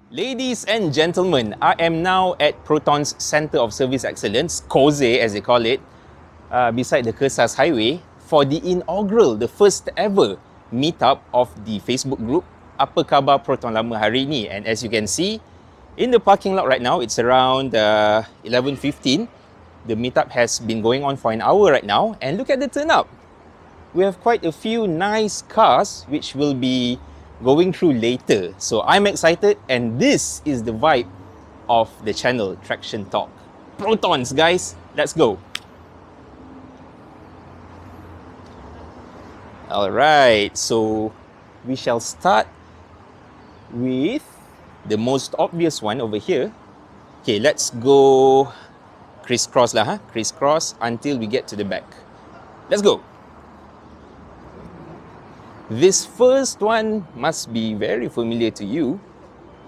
Ladies and gentlemen, I am now at Proton's Center of Service Excellence, COSE as they call it, beside the Kersas Highway for the inaugural, the first ever meetup of the Facebook group Apa Khabar Proton Lama hari ini. And as you can see, in the parking lot right now, it's around 11:15. The meetup has been going on for an hour right now, and look at the turnout. We have quite a few nice cars which will be going through later. So I'm excited, and this is the vibe of the channel Traction Talk. Protons, guys, let's go. All right, so we shall start with the most obvious one over here. Okay, let's go crisscross lah, crisscross until we get to the back. Let's go. This first one must be very familiar to you.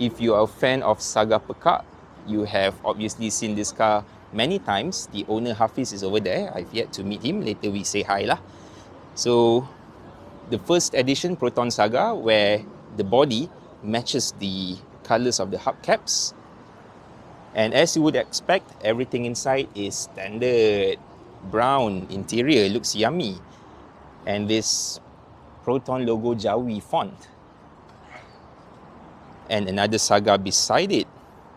If you are a fan of Saga Pekak, you have obviously seen this car many times. The owner Hafiz is over there. I've yet to meet him. Later we say hi lah. So, the first edition Proton Saga, where the body matches the colours of the hubcaps. And as you would expect, everything inside is standard. Brown interior, looks yummy. And this Proton logo Jawi font. And another Saga beside it.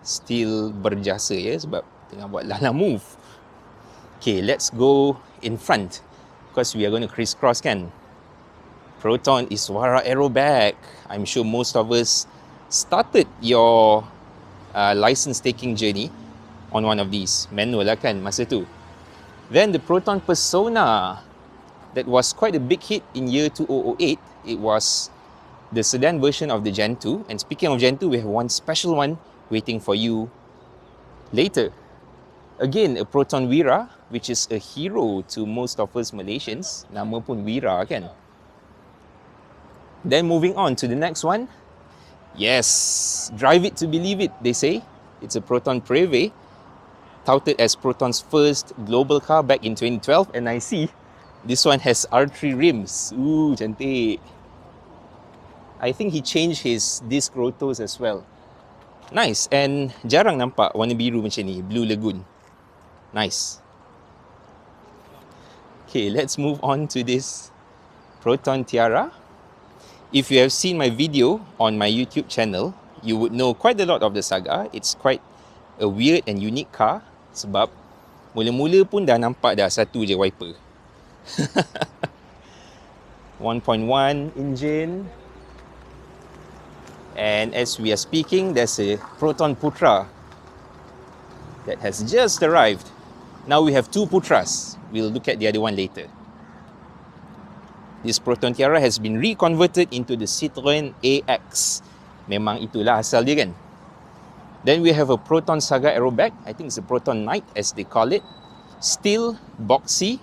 Still berjasa ya, sebab tengah buat Lala move. Okay, let's go in front, because we are going to crisscross kan. Proton is Suara Aeroback. I'm sure most of us started your license taking journey on one of these. Manual lah kan masa tu. Then the Proton Persona. That was quite a big hit in year 2008. It was the sedan version of the Gen 2. And speaking of Gen 2, we have one special one waiting for you later. Again, a Proton Wira, which is a hero to most of us Malaysians. Nama pun Wira kan. Then moving on to the next one. Yes, drive it to believe it, they say. It's a Proton Preve, touted as Proton's first global car back in 2012. And I see this one has R3 rims. Ooh, cantik. I think he changed his disc rotors as well. Nice. And jarang nampak warna biru macam ni. Blue Lagoon. Nice. Okay, let's move on to this Proton Tiara. If you have seen my video on my YouTube channel, you would know quite a lot of the Saga. It's quite a weird and unique car. Sebab mula-mula pun dah nampak dah satu je wiper. 1.1 engine, and as we are speaking, there's a Proton Putra that has just arrived. Now we have two Putras. We'll look at the other one later. This Proton Tiara has been reconverted into the Citroën AX. Memang itulah asal dia kan. Then we have a Proton Saga Aeroback. I think it's a Proton Knight as they call it. Still boxy.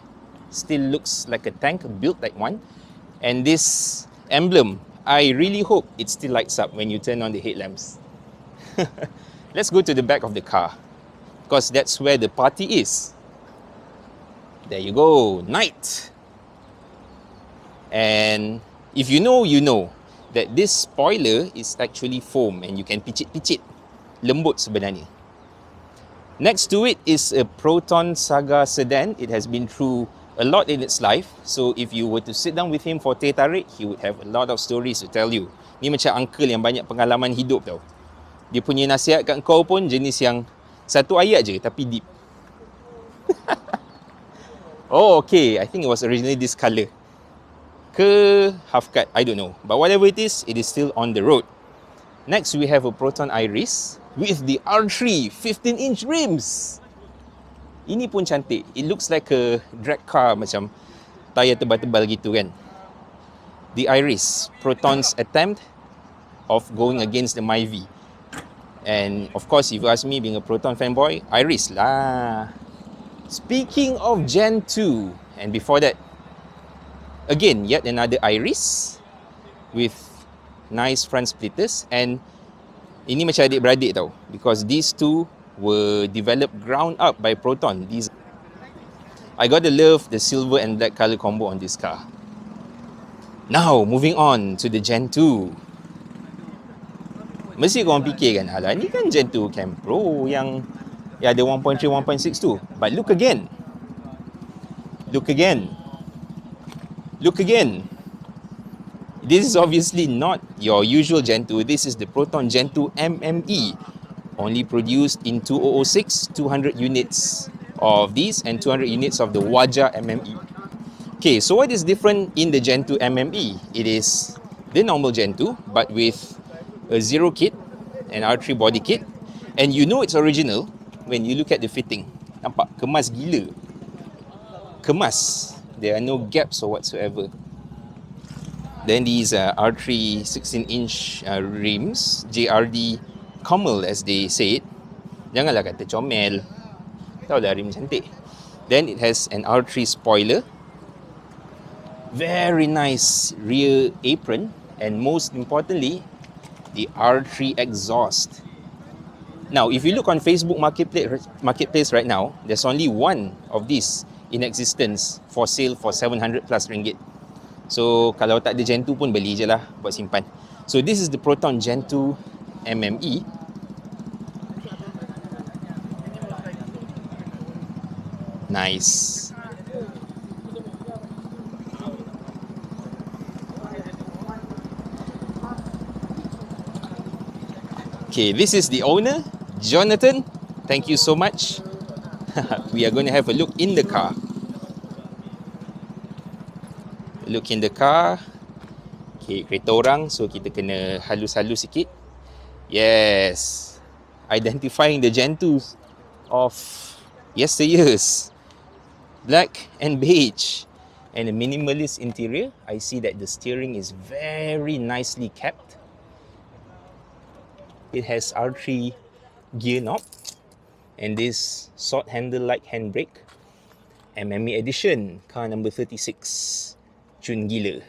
Still looks like a tank, built like one. And this emblem, I really hope it still lights up when you turn on the headlamps. Let's go to the back of the car, because that's where the party is. There you go, Knight. And if you know that this spoiler is actually foam and you can picit-picit. Lembut sebenarnya. Next to it is a Proton Saga sedan. It has been through a lot in its life. So if you were to sit down with him for teh tarik, he would have a lot of stories to tell you. Ni macam uncle yang banyak pengalaman hidup tau. Dia punya nasihat kat kau pun jenis yang satu ayat je tapi deep. Oh, okay. I think it was originally this colour. Ke half cut, I don't know. But whatever it is still on the road. Next, we have a Proton Iris with the R3 15-inch rims. Ini pun cantik. It looks like a drag car, macam tayar tebal-tebal gitu kan. The Iris, Proton's attempt of going against the Myvi. And of course, if you ask me, being a Proton fanboy, Iris lah. Speaking of Gen 2, and before that, again, yet another Iris with nice front splitters. And ini macam adik-beradik tau, because these two were developed ground up by Proton. I gotta love the silver and black color combo on this car. Now, moving on to the Gen 2. Mesti korang fikir kan, alah ni kan Gen 2 Cam Pro yang ada 1.3, 1.6 tu. But look again. Look again. Look again. This is obviously not your usual Gen 2. This is the Proton Gen 2 MME. Only produced in 2006, 200 units of these and 200 units of the Wajah MME. Okay, so what is different in the Gen 2 MME? It is the normal Gen 2 but with a zero kit, an R3 body kit, and you know it's original when you look at the fitting. Nampak kemas gila. Kemas. There are no gaps or whatsoever. Then these R3 16-inch rims, JRD Comel as they say it. Janganlah kata comel. Tahu lah rim cantik. Then it has an R3 spoiler. Very nice rear apron. And most importantly, the R3 exhaust. Now, if you look on Facebook Marketplace right now, there's only one of these in existence for sale for 700 plus ringgit. So, kalau tak ada Gen 2 pun beli je lah buat simpan. So, this is the Proton Gen 2 MME. Nice. Okay, this is the owner, Jonathan. Thank you so much. We are going to have a look in the car. Look in the car. Okay, kereta orang, so kita kena halus-halus sikit. Yes. Identifying the Gen 2s of yesteryears. Black and beige. And a minimalist interior. I see that the steering is very nicely kept. It has R3 gear knob. And this sword handle-like handbrake. MME edition, car number 36. Cun gila.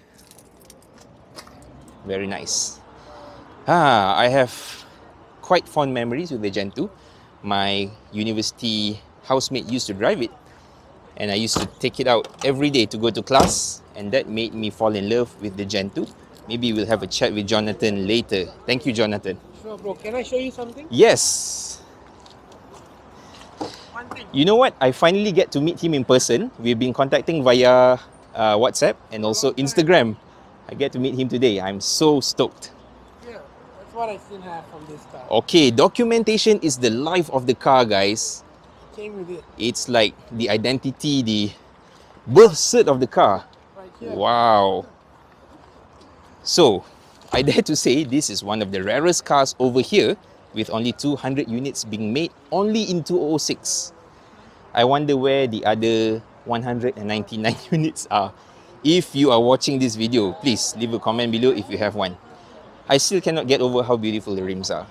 Very nice. I have quite fond memories with the Gen 2. My university housemate used to drive it. And I used to take it out every day to go to class. And that made me fall in love with the Gen 2. Maybe we'll have a chat with Jonathan later. Thank you, Jonathan. Sure, bro. Can I show you something? Yes. One thing. You know what? I finally get to meet him in person. We've been contacting via WhatsApp and also Instagram. I get to meet him today. I'm so stoked. Yeah, that's what I still have from this car. Okay, documentation is the life of the car, guys. Came with it. It's like the identity, the birth cert of the car. Right here. Wow. So, I dare to say this is one of the rarest cars over here with only 200 units being made only in 2006. I wonder where the other 199 units are. If you are watching this video, please leave a comment below if you have one. I still cannot get over how beautiful the rims are.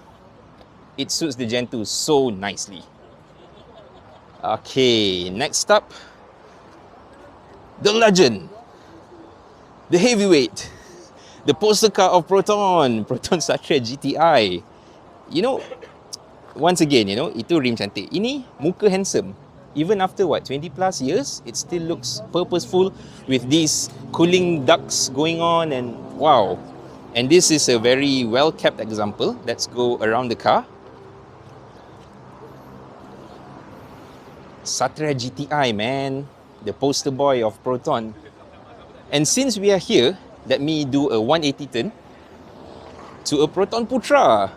It suits the Gen 2 so nicely. Okay, next up, the legend, the heavyweight, the poster car of Proton, Proton Satria GTI. You know, once again, itu rim cantik. Ini muka handsome. Even after 20 plus years, it still looks purposeful with these cooling ducts going on, and wow. And this is a very well kept example. Let's go around the car. Satria GTI, man, the poster boy of Proton. And since we are here, let me do a 180 turn to a Proton Putra.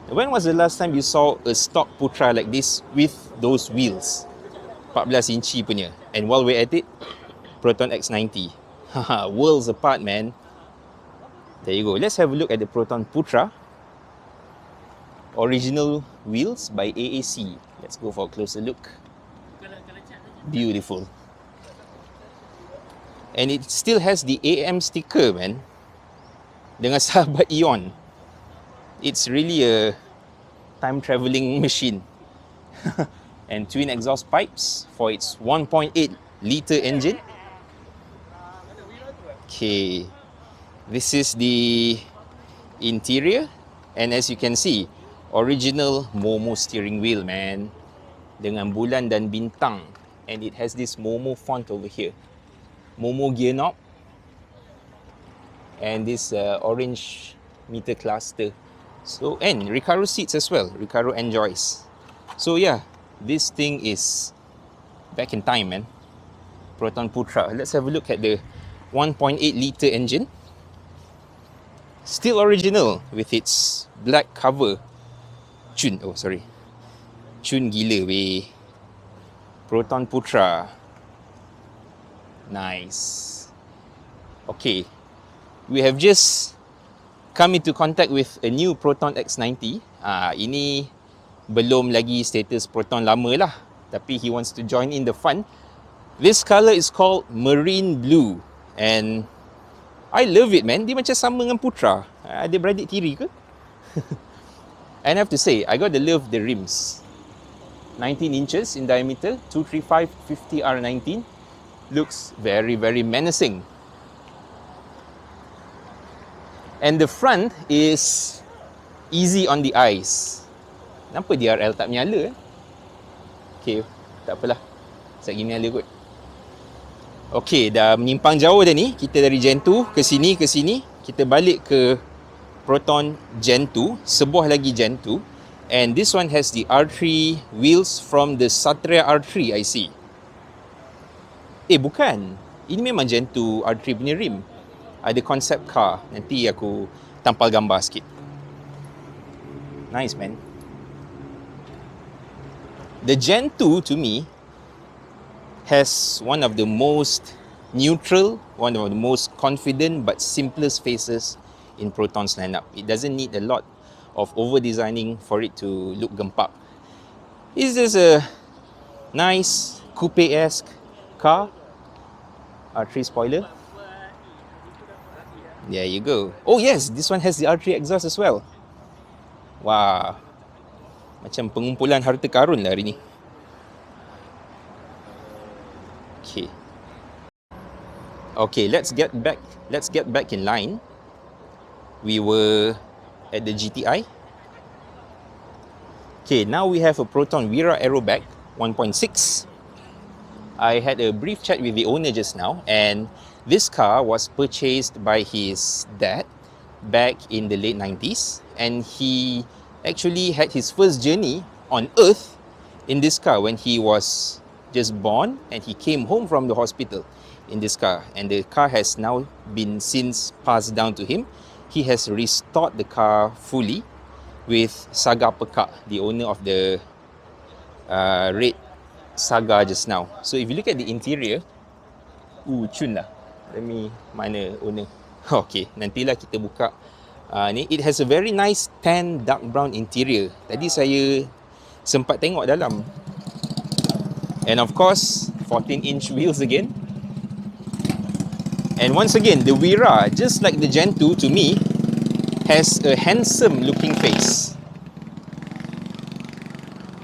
When was the last time you saw a stock Putra like this with those wheels? 14 inci punya. And while we're at it, Proton X90. Haha, worlds apart, man. There you go. Let's have a look at the Proton Putra. Original wheels by AAC. Let's go for a closer look. Beautiful. And it still has the AM sticker, man. Dengan sahabat Eon. It's really a time-travelling machine. And twin exhaust pipes for its 1.8 litre engine. Okay, this is the interior, and as you can see, original Momo steering wheel, man, dengan bulan dan bintang, and it has this Momo font over here, Momo gear knob, and this orange meter cluster So, and Recaro seats as well. Recaro enjoys. So yeah, this thing is back in time, man. Proton Putra. Let's have a look at the 1.8 litre engine. Still original with its black cover. Chun, oh sorry. Chun gila weh. Proton Putra. Nice. Okay. We have just come into contact with a new Proton X90. Ini belum lagi status Proton lama lah. Tapi he wants to join in the fun. This colour is called Marine Blue. And I love it, man. Dia macam sama dengan Putra. Adik-beradik tiri ke? And I have to say, I got to love the rims. 19 inches in diameter, 235 50R19. Looks very, very menacing. And the front is easy on the eyes. Kenapa DRL tak menyala? Okay, tak apalah. Sekejap gini nyala kot. Okay, dah menyimpang jauh dah ni. Kita dari Gen 2 ke sini. Kita balik ke Proton Gen 2. Sebuah lagi Gen 2. And this one has the R3 wheels from the Satria R3, I see. Bukan. Ini memang Gen 2 R3 punya rim. Ada concept car. Nanti aku tampal gambar sikit. Nice, man. The Gen 2 to me has one of the most neutral, one of the most confident but simplest faces in Proton's lineup. It doesn't need a lot of over-designing for it to look gempak. It's just a nice coupe-esque car. R3 spoiler. There you go. Oh yes, this one has the R3 exhaust as well. Wah, macam pengumpulan harta karun lah hari ni. Okay, let's get back in line. We were at the GTI. Okay, now we have a Proton Vira Aeroback 1.6. I had a brief chat with the owner just now, and this car was purchased by his dad back in the late 90s, and he actually had his first journey on Earth in this car when he was just born, and he came home from the hospital in this car, and the car has now been since passed down to him. He has restored the car fully with Saga Pekak, the owner of the red Saga just now. So if you look at the interior, cun lah. Let me, mana owner? Okay, nantilah kita buka. Ni, it has a very nice tan dark brown interior. Tadi saya sempat tengok dalam. And of course, 14-inch wheels again. And once again, the Vira, just like the Gen 2 to me, has a handsome looking face.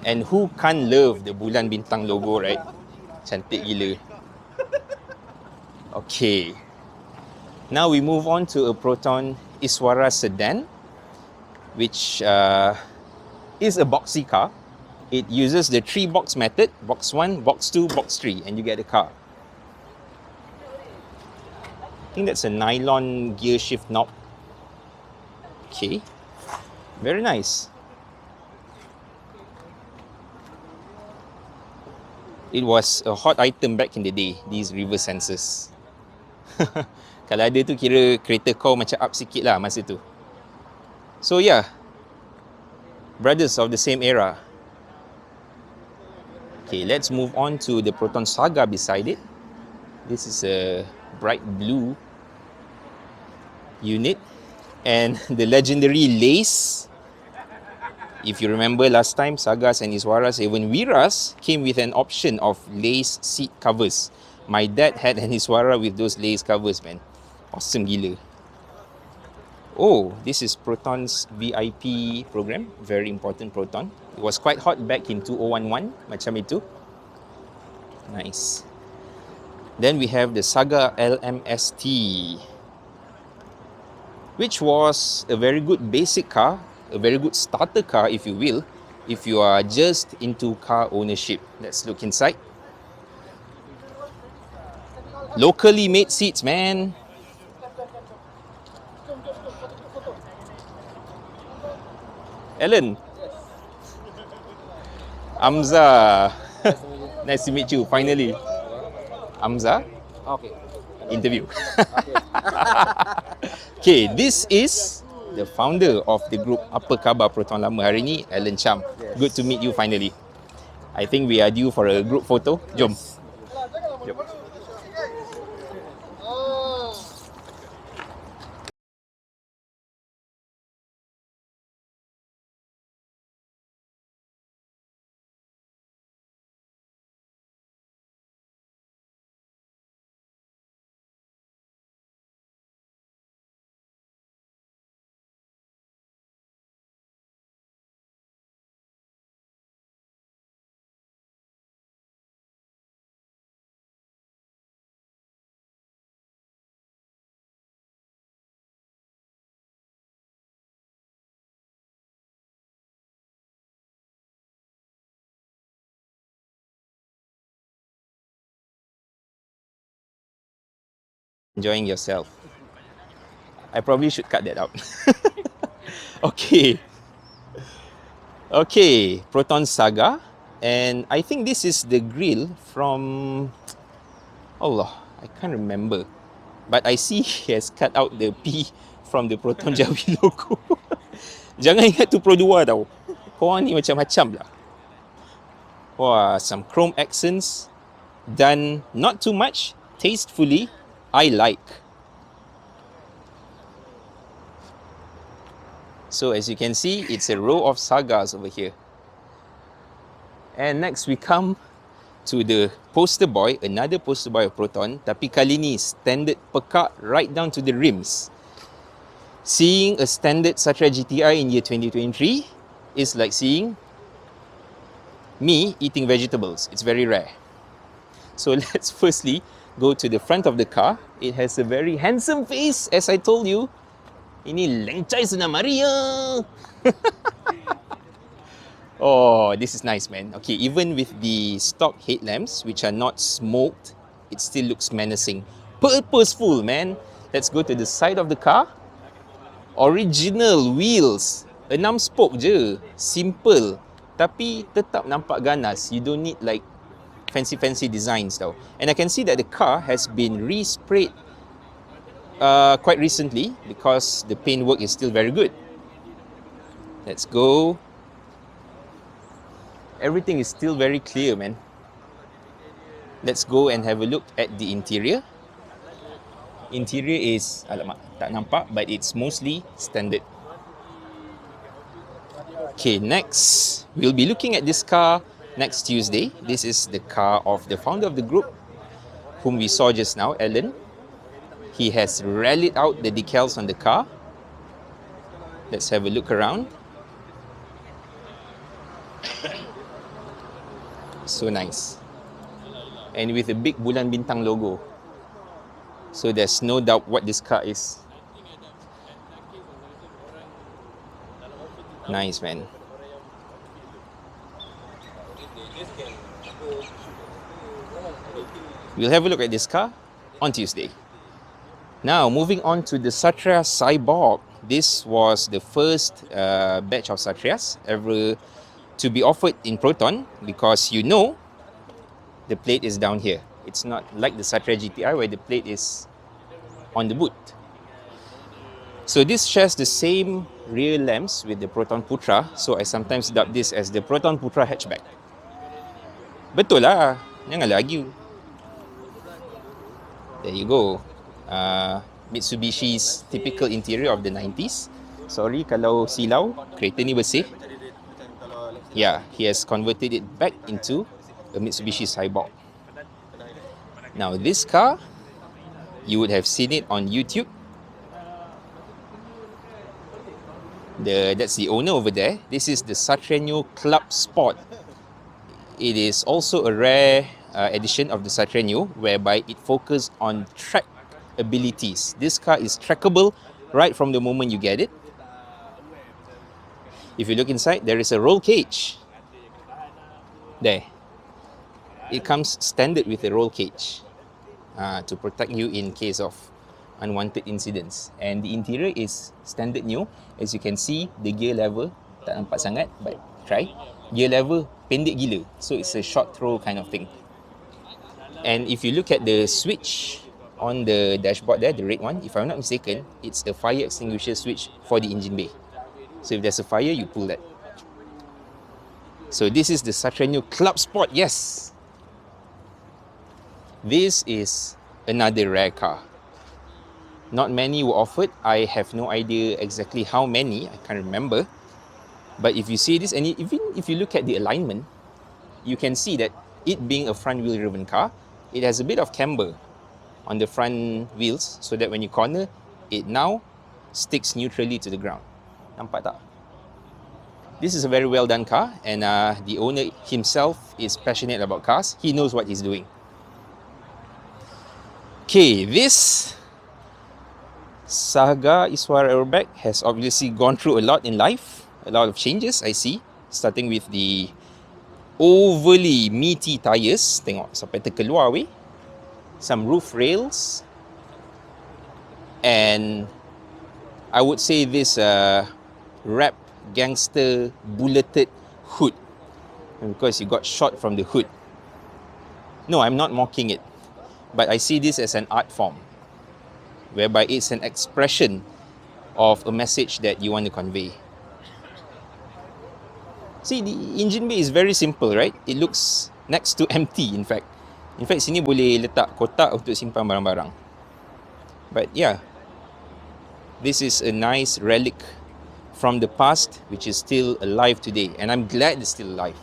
And who can't love the bulan bintang logo, right? Cantik gila. Okay. Now we move on to a Proton Iswara sedan, which is a boxy car. It uses the 3-box method, box 1, box 2, box 3, and you get a car. I think that's a nylon gear shift knob. Okay, very nice. It was a hot item back in the day, these reverse sensors. Kalau ada tu kira kereta kau macam up sikit lah masa tu. So yeah, brothers of the same era. Okay, let's move on to the Proton Saga beside it. This is a bright blue unit, and the legendary lace. If you remember last time, Sagas and Iswaras, even Viras, came with an option of lace seat covers. My dad had an Iswara with those lace covers, man. Awesome gila. Oh, this is Proton's VIP program. Very important Proton. It was quite hot back in 2011, macam itu. Nice. Then we have the Saga LMST, which was a very good basic car, a very good starter car, if you will, if you are just into car ownership. Let's look inside. Locally made seats, man. Alan. Amza. Nice to meet you, finally. Amza, Okay. interview. Okay, this is the founder of the group Apa Khabar Proton Lama hari ni, Alan Cham. Yes. Good to meet you finally. I think we are due for a group photo. Jom. Yes. Jom. Enjoying yourself. I probably should cut that out. Okay. Okay, Proton Saga. And I think this is the grill from... Allah, I can't remember. But I see he has cut out the P from the Proton Jawi logo. Jangan ingat tu Pro 2 tau. Korang ni macam-macam lah. Wah, some chrome accents. Done not too much, tastefully, I like. So as you can see, it's a row of sagas over here. And next we come to the poster boy, another poster boy of Proton, tapi kali ni standard pekak right down to the rims. Seeing a standard Satria GTI in year 2023 is like seeing me eating vegetables. It's very rare. So let's firstly go to the front of the car. It has a very handsome face, as I told you. Ini lengcai senang Maria. Oh, this is nice, man. Okay, even with the stock headlamps, which are not smoked, it still looks menacing. Purposeful, man. Let's go to the side of the car. Original wheels. 6 spoke je. Simple. Tapi tetap nampak ganas. You don't need like fancy designs tau. And I can see that the car has been resprayed quite recently because the paint work is still very good. Let's go. Everything is still very clear, man. Let's go and have a look at the interior. Interior is, alamak, tak nampak, but it's mostly standard. Okay, next, we'll be looking at this car next Tuesday. This is the car of the founder of the group, whom we saw just now, Alan. He has rallied out the decals on the car. Let's have a look around. So nice. And with a big Bulan Bintang logo. So there's no doubt what this car is. Nice, man. We'll have a look at this car on Tuesday. Now, moving on to the Satria Cyborg. This was the first batch of Satrias ever to be offered in Proton because you know the plate is down here. It's not like the Satria GTI where the plate is on the boot. So this shares the same rear lamps with the Proton Putra, so I sometimes dub this as the Proton Putra hatchback. Betul lah, jangan argue. There you go. Mitsubishi's typical interior of the 90s. Sorry kalau silau, kereta ni bersih. Yeah, he has converted it back into a Mitsubishi Cyborg. Now this car, you would have seen it on YouTube. That's the owner over there. This is the Satrenio Club Sport. It is also a rare edition of the Satrenio whereby it focused on track abilities. This car is trackable right from the moment you get it. If you look inside, there is a roll cage. There. It comes standard with a roll cage to protect you in case of unwanted incidents. And the interior is standard new. As you can see, the gear lever tak nampak sangat, but try. Gear lever pendek gila, so it's a short throw kind of thing. And if you look at the switch on the dashboard there, the red one, if I'm not mistaken, it's the fire extinguisher switch for the engine bay. So if there's a fire, you pull that. So this is the Satranio Club Sport, yes. This is another rare car. Not many were offered. I have no idea exactly how many, I can't remember. But if you see this, and even if you look at the alignment, you can see that it being a front wheel driven car, it has a bit of camber on the front wheels so that when you corner, it now sticks neutrally to the ground. Nampak tak? This is a very well done car, and the owner himself is passionate about cars. He knows what he's doing. Okay, this Saga Iswara airbag has obviously gone through a lot in life, a lot of changes I see, starting with the overly meaty tyres, tengok sampai terkeluar weh, some roof rails, and I would say this rap gangster bulleted hood, because you got shot from the hood. No, I'm not mocking it, but I see this as an art form, whereby it's an expression of a message that you want to convey. See, the engine bay is very simple, right? It looks next to empty, in fact. In fact, sini boleh letak kotak untuk simpan barang-barang. But yeah, this is a nice relic from the past, which is still alive today. And I'm glad it's still alive.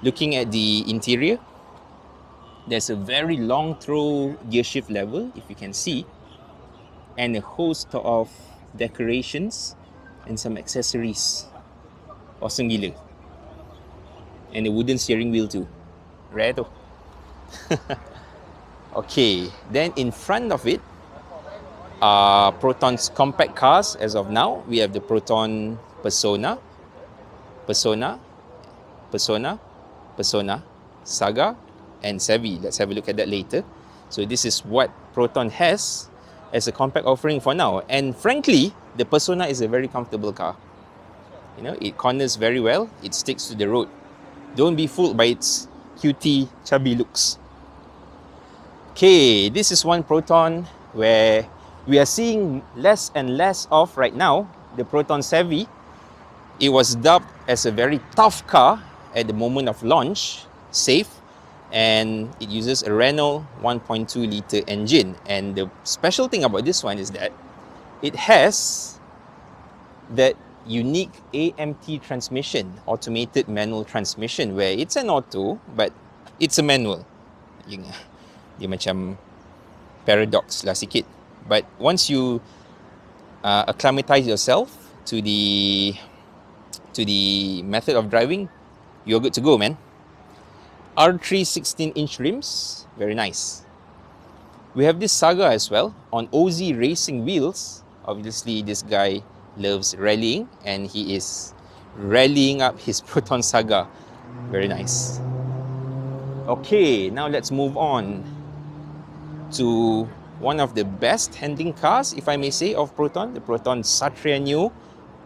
Looking at the interior, there's a very long throw gear shift level, if you can see, and a host of decorations and some accessories. Awesome gila. And a wooden steering wheel too. Rare tu. Okay, then in front of it are Proton's compact cars. As of now, we have the Proton Persona, Persona, Persona, Persona, Saga, and Savvy. Let's have a look at that later. So this is what Proton has as a compact offering for now. And frankly, the Persona is a very comfortable car. You know, it corners very well, it sticks to the road. Don't be fooled by its cutie, chubby looks. Okay, this is one Proton where we are seeing less and less of right now, the Proton Savvy. It was dubbed as a very tough car at the moment of launch, safe, and it uses a Renault 1.2 litre engine. And the special thing about this one is that it has that unique AMT transmission, automated manual transmission, where it's an auto, but it's a manual. Dia macam paradox lah sikit. But once you acclimatize yourself to the method of driving, you're good to go, man. R3 16-inch rims, very nice. We have this Saga as well on OZ racing wheels. Obviously, this guy loves rallying, and he is rallying up his Proton Saga. Very nice. Okay, now let's move on to one of the best handling cars, if I may say, of Proton, the Proton Satranio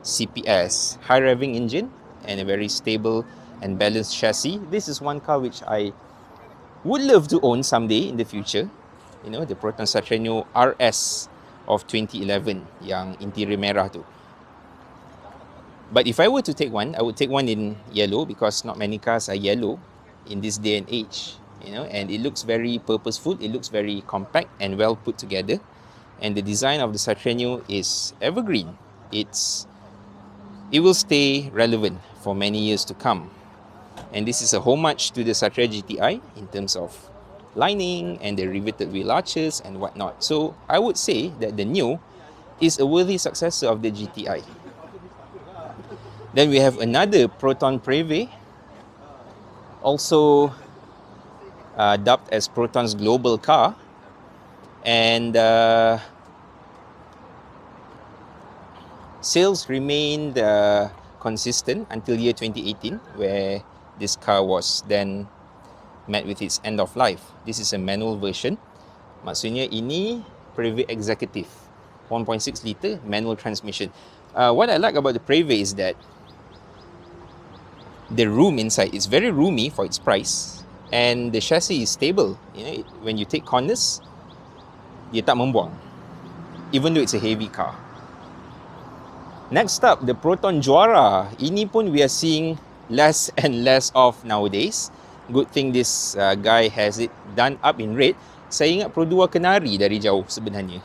CPS. High revving engine and a very stable and balanced chassis. This is one car which I would love to own someday in the future. You know, the Proton Satranio RS of 2011, yang interior merah tu. But if I were to take one, I would take one in yellow, because not many cars are yellow in this day and age. You know, and it looks very purposeful, it looks very compact and well put together. And the design of the Satranio is evergreen. It will stay relevant for many years to come. And this is a homage to the Satria GTI in terms of lining and the riveted wheel arches and whatnot. So I would say that the Neo is a worthy successor of the GTI. Then we have another Proton Preve, also dubbed as Proton's global car, and sales remained consistent until year 2018, where this car was then met with its end of life. This is a manual version. Maksudnya ini Preve Executive, 1.6 litre manual transmission. What I like about the Preve is that The room inside is very roomy for its price, and the chassis is stable. You know, when you take corners, dia tak membuang, even though it's a heavy car. Next up, the Proton Juara. Ini pun we are seeing less and less of nowadays. Good thing this guy has it done up in red. Saya ingat Pro 2 Kenari dari jauh sebenarnya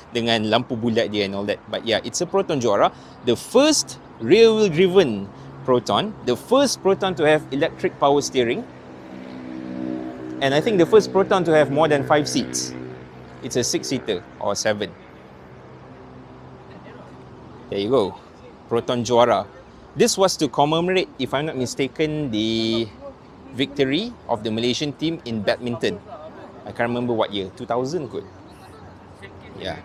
dengan lampu bulat dia and all that. But yeah, it's a Proton Juara. The first rear-wheel driven Proton. The first Proton to have electric power steering. And I think the first Proton to have more than 5 seats. It's a 6-seater or 7. There you go. Proton Juara. This was to commemorate, if I'm not mistaken, the victory of the Malaysian team in badminton. I can't remember what year. 2000 kot. Yeah.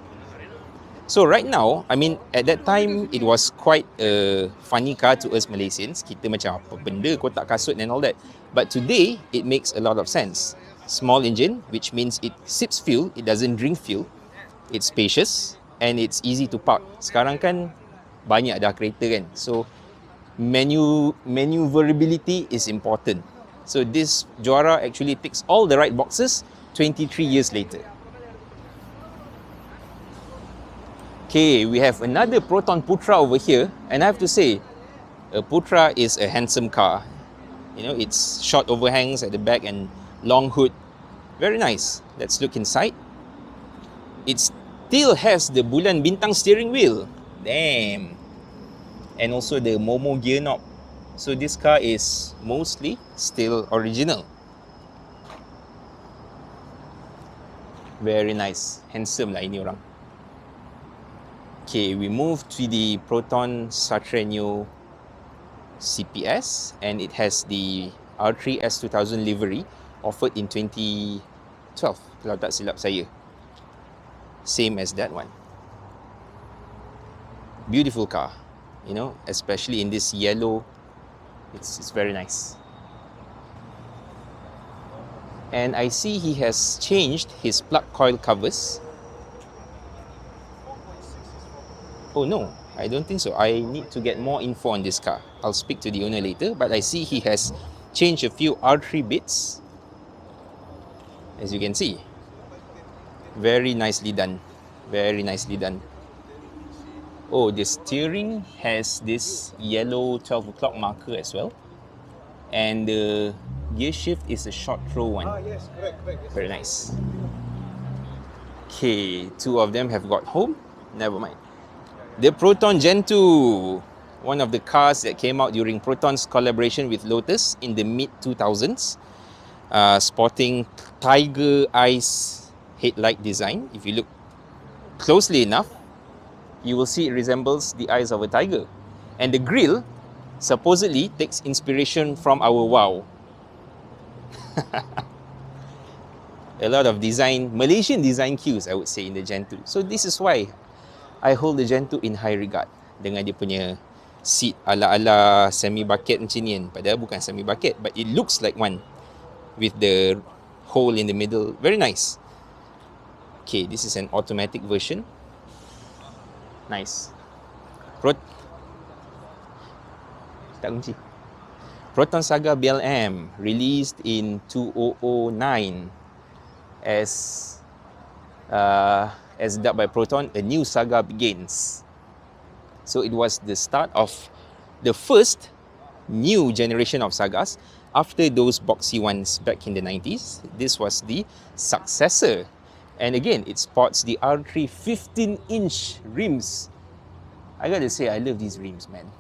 So right now, I mean, at that time, it was quite a funny car to us Malaysians. Kita macam apa benda kotak kasut and all that. But today, it makes a lot of sense. Small engine, which means it sips fuel, it doesn't drink fuel. It's spacious and it's easy to park. Sekarang kan banyak dah kereta kan. So maneuverability is important. So this Juara actually ticks all the right boxes 23 years later. Okay, we have another Proton Putra over here, and I have to say, a Putra is a handsome car. You know, it's short overhangs at the back and long hood. Very nice. Let's look inside. It still has the Bulan Bintang steering wheel. Damn. And also the Momo gear knob. So this car is mostly still original. Very nice. Handsome lah ini orang. Okay, we move to the Proton Satrenio CPS, and it has the R3 S2000 livery offered in 2012, kalau tak silap saya. Same as that one. Beautiful car, you know, especially in this yellow. It's very nice. And I see he has changed his plug coil covers. Oh no, I don't think so. I need to get more info on this car. I'll speak to the owner later, but I see he has changed a few R3 bits. As you can see. Very nicely done. Very nicely done. Oh, the steering has this yellow 12 o'clock marker as well. And the gear shift is a short throw one. Yes, correct. Very nice. Okay, two of them have got home. Never mind. The Proton Gen 2, one of the cars that came out during Proton's collaboration with Lotus in the mid-2000s, sporting tiger eyes headlight design. If you look closely enough, you will see it resembles the eyes of a tiger. And the grille supposedly takes inspiration from our WOW. A lot of Malaysian design cues, I would say, in the Gen 2. So this is why I hold the Gen 2 in high regard dengan dia punya seat ala-ala semi-bucket macam ni kan. Padahal bukan semi-bucket, but it looks like one with the hole in the middle. Very nice. Okay, this is an automatic version. Nice. Tak kunci. Proton Saga BLM released in 2009 as dubbed by Proton, a new saga begins. So it was the start of the first new generation of sagas after those boxy ones back in the 90s. This was the successor. And again, it sports the R3 15-inch rims. I gotta say, I love these rims, man.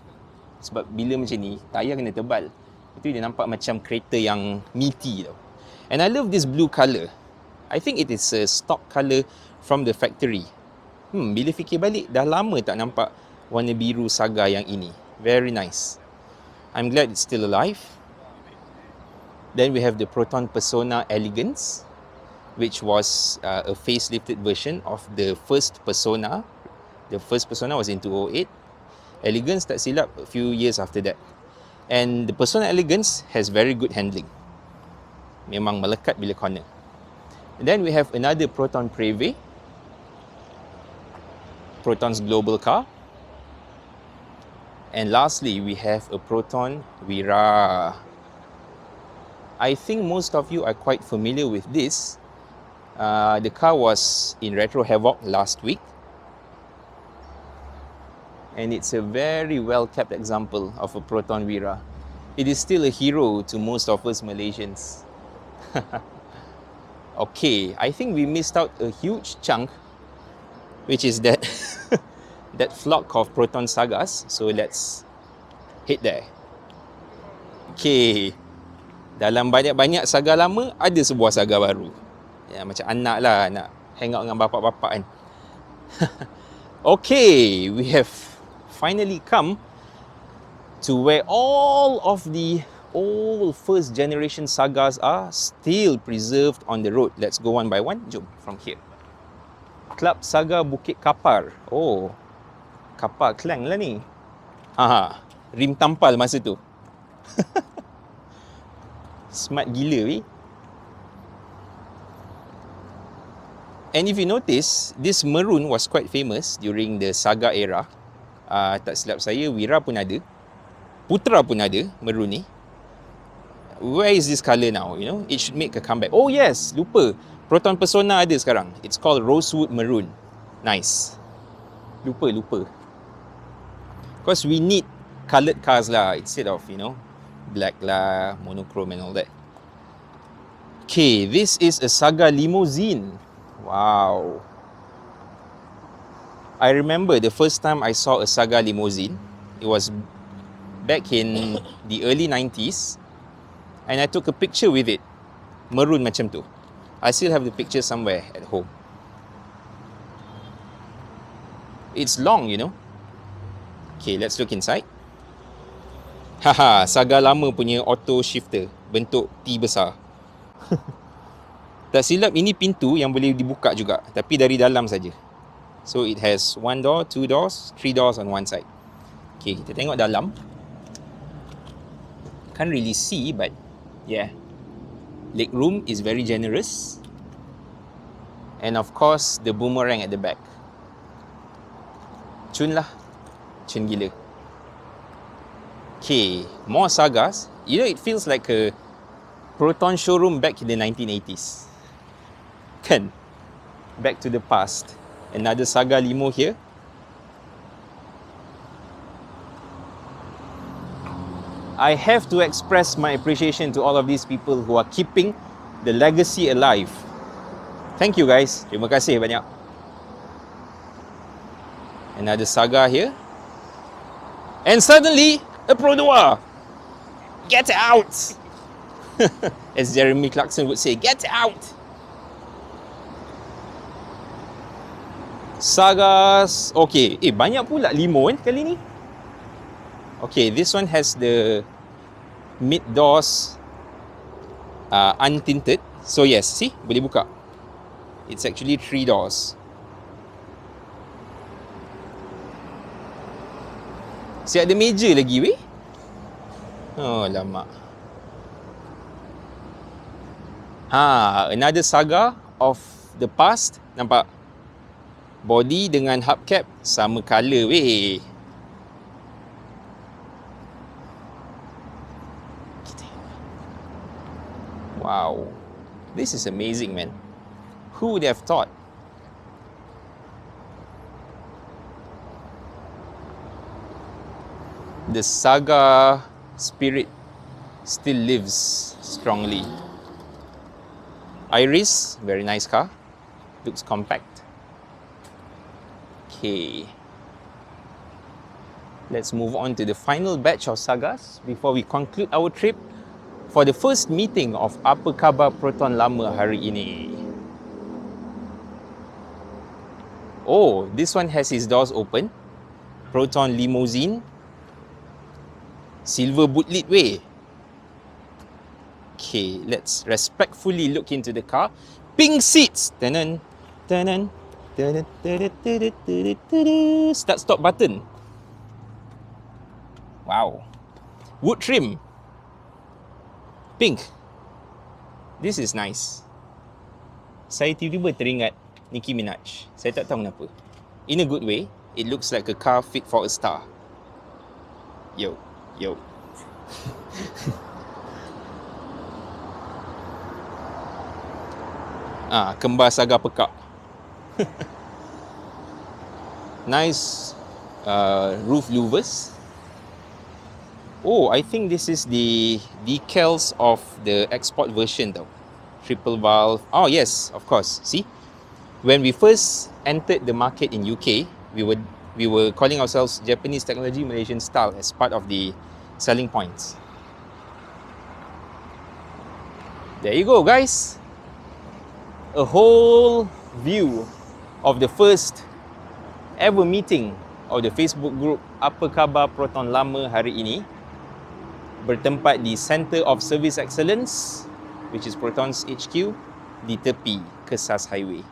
Sebab bila macam ni, tayar kena tebal. Itu dia nampak macam kereta yang meaty tau. And I love this blue colour. I think it is a stock colour from the factory. Bila fikir balik, dah lama tak nampak warna biru saga yang ini. Very nice. I'm glad it's still alive. Then we have the Proton Persona Elegance, which was a facelifted version of the first Persona. The first Persona was in 2008. Elegance, tak silap, a few years after that. And the Persona Elegance has very good handling. Memang melekat bila corner. And then we have another Proton Preve, Proton's global car. And lastly, we have a Proton Wira. I think most of you are quite familiar with this. The car was in Retro Havoc last week. And it's a very well-kept example of a Proton Wira. It is still a hero to most of us Malaysians. Okay, I think we missed out a huge chunk, which is that that flock of Proton Sagas. So let's head there. Okay, dalam banyak-banyak saga lama, ada sebuah saga baru. Ya, macam anak lah, nak hang out dengan bapak-bapak kan. Okay, we have finally come to where all of the old first generation sagas are still preserved on the road. Let's go one by one. Jom from here. Club Saga Bukit Kapar. Oh, Kapar Klang lah ni. Aha, rim tampal masa tu. Smart gila weh. And if you notice, this maroon was quite famous during the saga era. Tak silap saya, Wira pun ada. Putra pun ada, maroon ni. Where is this colour now? You know, it should make a comeback. Oh yes, lupa. Proton Persona ada sekarang. It's called Rosewood Maroon. Nice. Lupa. Because we need coloured cars lah instead of, you know, black lah, monochrome and all that. Okay, this is a Saga limousine. Wow. I remember the first time I saw a Saga limousine. It was back in the early 90s. And I took a picture with it. Maroon macam tu. I still have the picture somewhere at home. It's long, you know. Okay, let's look inside. Haha, Saga lama punya auto shifter. Bentuk T besar. Tak silap ini pintu yang boleh dibuka juga. Tapi dari dalam saja. So it has 1 door, 2 doors, 3 doors on one side. Okay, kita tengok dalam. Can't really see, but yeah, leg room is very generous, and of course the boomerang at the back. Cun lah, cun gila. Okay, more sagas. You know, it feels like a Proton showroom back in the 1980s. Kan? Back to the past. Another saga limo here. I have to express my appreciation to all of these people who are keeping the legacy alive. Thank you guys. Terima kasih banyak. Another saga here. And suddenly, a Pro 2. Get out! As Jeremy Clarkson would say, get out! Sagas. Okay, banyak pula limo kan kali ni. Okay, this one has the mid doors untinted. So yes, see, boleh buka. It's actually 3 doors. Siap ada meja lagi weh. Oh, lama. Another saga of the past. Nampak? Body dengan hubcap sama colour weh. Wow, this is amazing, man. Who would have thought? The saga spirit still lives strongly. Iris, very nice car. Looks compact. Okay. Let's move on to the final batch of sagas before we conclude our trip for the first meeting of Apa Khabar Proton Lama hari ini. Oh, this one has his doors open. Proton Limousine. Silver bootlit way. Okay, let's respectfully look into the car. Pink seats. Tanan, tanan, tanan, tanan, tanan, tanan, tanan. Start stop button. Wow. Wood trim. Pink. This is nice. Saya tiba-tiba teringat Nicki Minaj. Saya tak tahu kenapa. In a good way, it looks like a car fit for a star. Yo, yo. Kembar saga pekak. Nice roof louvers. Oh, I think this is the decals of the export version though. Triple valve. Oh yes, of course. See, when we first entered the market in UK, we were calling ourselves Japanese technology Malaysian style as part of the selling points. There you go, guys. A whole view of the first ever meeting of the Facebook group Apa Khabar Proton Lama hari ini, bertempat di Center of Service Excellence, which is Proton's HQ, di tepi Kesas Highway.